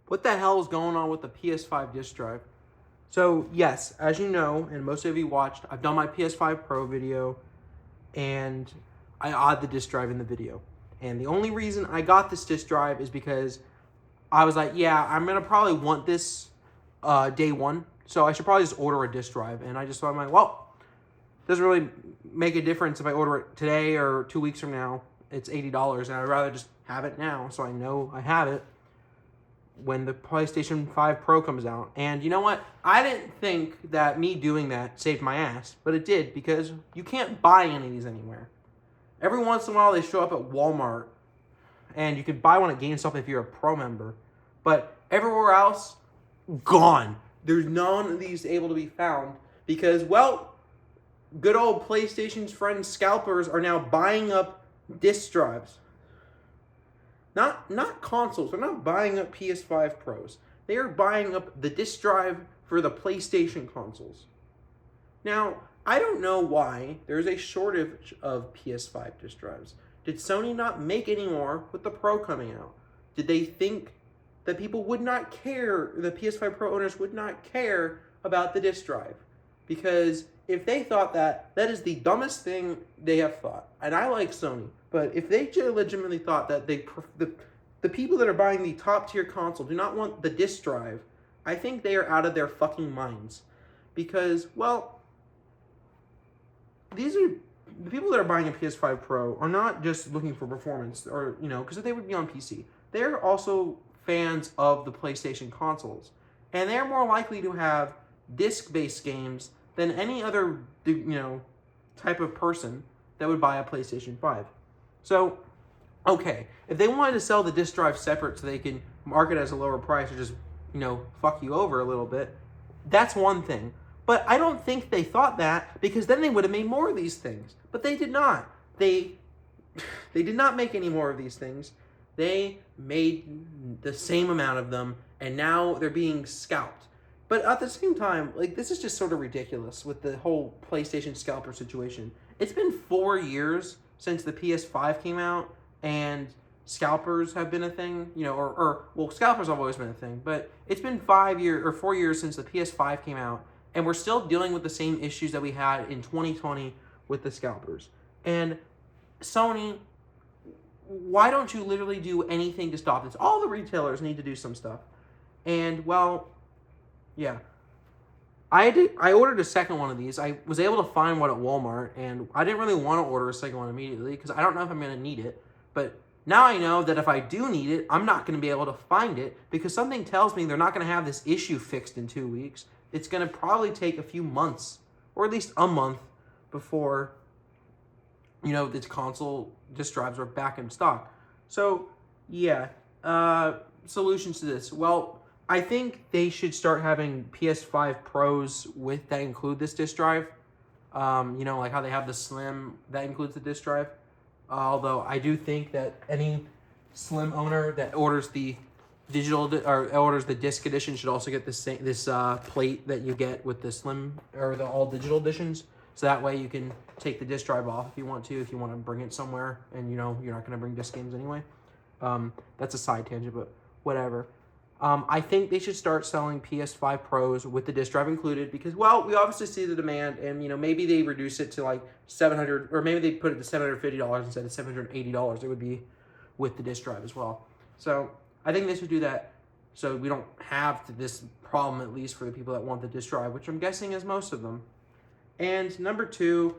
What the hell is going on with the PS5 disc drive? So, yes, as you know, and most of you watched, I've done my PS5 Pro video, and I odd the disc drive in the video. And the only reason I got this disc drive is because I was like, yeah, I'm going to probably want this day one, so I should probably just order a disc drive. And I just thought, I'm like, well, it doesn't really make a difference if I order it today or 2 weeks from now. It's $80, and I'd rather just have it now so I know I have it when the PlayStation 5 Pro comes out. And you know what? I didn't think that me doing that saved my ass, but it did, because you can't buy any of these anywhere. Every once in a while they show up at Walmart, and you can buy one at GameStop if you're a Pro member. But everywhere else, gone. There's none of these able to be found because, well, good old PlayStation's friends Scalpers are now buying up disc drives. Not consoles. They're not buying up PS5 Pros. They are buying up the disc drive for the PlayStation consoles. Now, I don't know why there's a shortage of PS5 disc drives. Did Sony not make any more with the Pro coming out? Did they think that people would not care, the PS5 Pro owners would not care about the disc drive? Because if they thought that, that is the dumbest thing they have thought. And I like Sony, but if they legitimately thought that the people that are buying the top tier console do not want the disc drive, I think they are out of their fucking minds. Because, well, these are the people that are buying a PS5 Pro are not just looking for performance, or, you know, because they would be on PC. They're also fans of the PlayStation consoles, and they're more likely to have disc-based games than any other, you know, type of person that would buy a PlayStation 5. So, okay, if they wanted to sell the disc drive separate so they can market it as a lower price or just, you know, fuck you over a little bit, that's one thing. But I don't think they thought that, because then they would have made more of these things. But they did not. They did not make any more of these things. They made the same amount of them, and now they're being scalped. But at the same time, like, this is just sort of ridiculous with the whole PlayStation scalper situation. It's been 4 years since the PS5 came out, and scalpers have been a thing, you know, well, scalpers have always been a thing, but it's been 4 years since the PS5 came out, and we're still dealing with the same issues that we had in 2020 with the scalpers. And Sony, why don't you literally do anything to stop this? All the retailers need to do some stuff. And, well, yeah. I ordered a second one of these. I was able to find one at Walmart, and I didn't really want to order a second one immediately because I don't know if I'm going to need it. But now I know that if I do need it, I'm not going to be able to find it because something tells me they're not going to have this issue fixed in 2 weeks. It's going to probably take a few months, or at least a month, before, you know, this console disc drives are back in stock. So, yeah. Solutions to this. Well, I think they should start having PS5 Pros with that include this disc drive. You know, like how they have the Slim that includes the disc drive. Although I do think that any Slim owner that orders the digital or orders the disc edition should also get this plate that you get with the Slim or the all digital editions. So that way you can take the disc drive off if you want to bring it somewhere, and you know you're not going to bring disc games anyway. That's a side tangent, but whatever. I think they should start selling PS5 Pros with the disc drive included because, well, we obviously see the demand, and, you know, maybe they reduce it to like $700, or maybe they put it to $750 instead of $780. It would be with the disc drive as well. So I think they should do that so we don't have this problem, at least for the people that want the disc drive, which I'm guessing is most of them. And number two,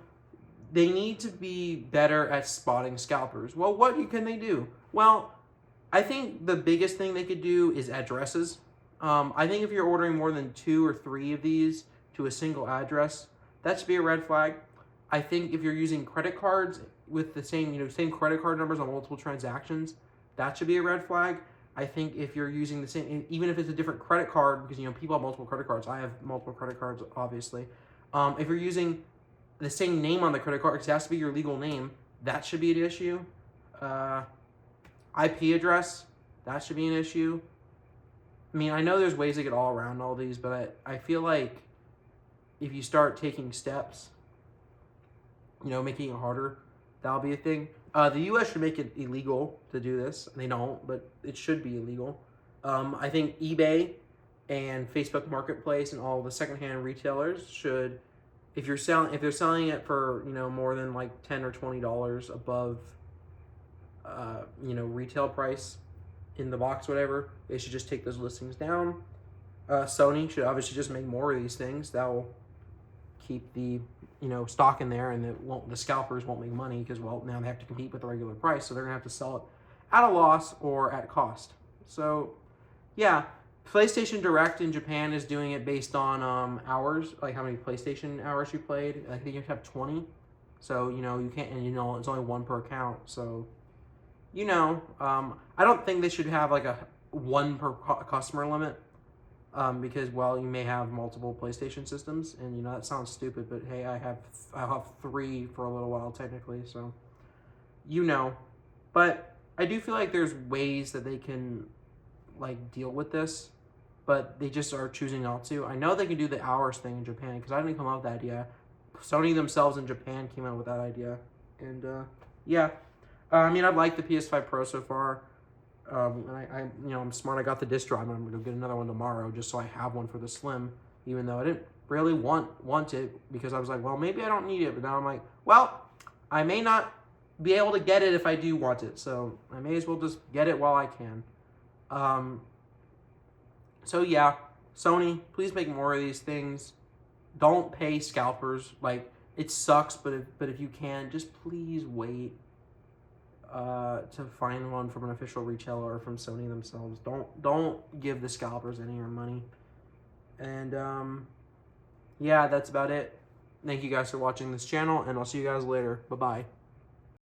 they need to be better at spotting scalpers. Well, what can they do? Well, I think the biggest thing they could do is addresses. I think if you're ordering more than 2 or 3 of these to a single address, that should be a red flag. I think if you're using credit cards with the same, you know, same credit card numbers on multiple transactions, that should be a red flag. I think if you're using the same, even if it's a different credit card, because, you know, people have multiple credit cards. I have multiple credit cards, obviously. If you're using the same name on the credit card, because it has to be your legal name, that should be an issue. IP address, that should be an issue. I mean, I know there's ways to get all around all these, but I feel like if you start taking steps, you know, making it harder, that'll be a thing. The U.S. should make it illegal to do this. They don't, but it should be illegal. I think eBay and Facebook Marketplace and all the secondhand retailers should, if they're selling it for more than like $10 or $20 above retail price in the box, whatever, they should just take those listings down. Sony should obviously just make more of these things. That will keep the stock in there, and the scalpers won't make money because, well, now they have to compete with the regular price, so they're gonna have to sell it at a loss or at cost. So yeah, PlayStation Direct in Japan is doing it based on hours, like how many PlayStation hours you played. I think you have 20, so you can't, and it's only one per account. So I don't think they should have like a one per customer limit, because, well, you may have multiple PlayStation systems, and that sounds stupid, but hey, I have 3 for a little while technically, so but I do feel like there's ways that they can like deal with this, but they just are choosing not to. I know they can do the hours thing in Japan because I didn't come up with that idea. Sony themselves in Japan came out with that idea, and yeah, I mean, I like the PS5 Pro so far. And I'm smart. I got the disc drive. I'm gonna get another one tomorrow just so I have one for the Slim, even though I didn't really want it because I was like, well, maybe I don't need it. But now I'm like, well, I may not be able to get it if I do want it, so I may as well just get it while I can. So yeah, Sony, please make more of these things. Don't pay scalpers. Like, it sucks, but if you can, just please wait to find one from an official retailer or from Sony themselves. Don't give the scalpers any of your money. And yeah, that's about it. Thank you guys for watching this channel, and I'll see you guys later. Bye bye.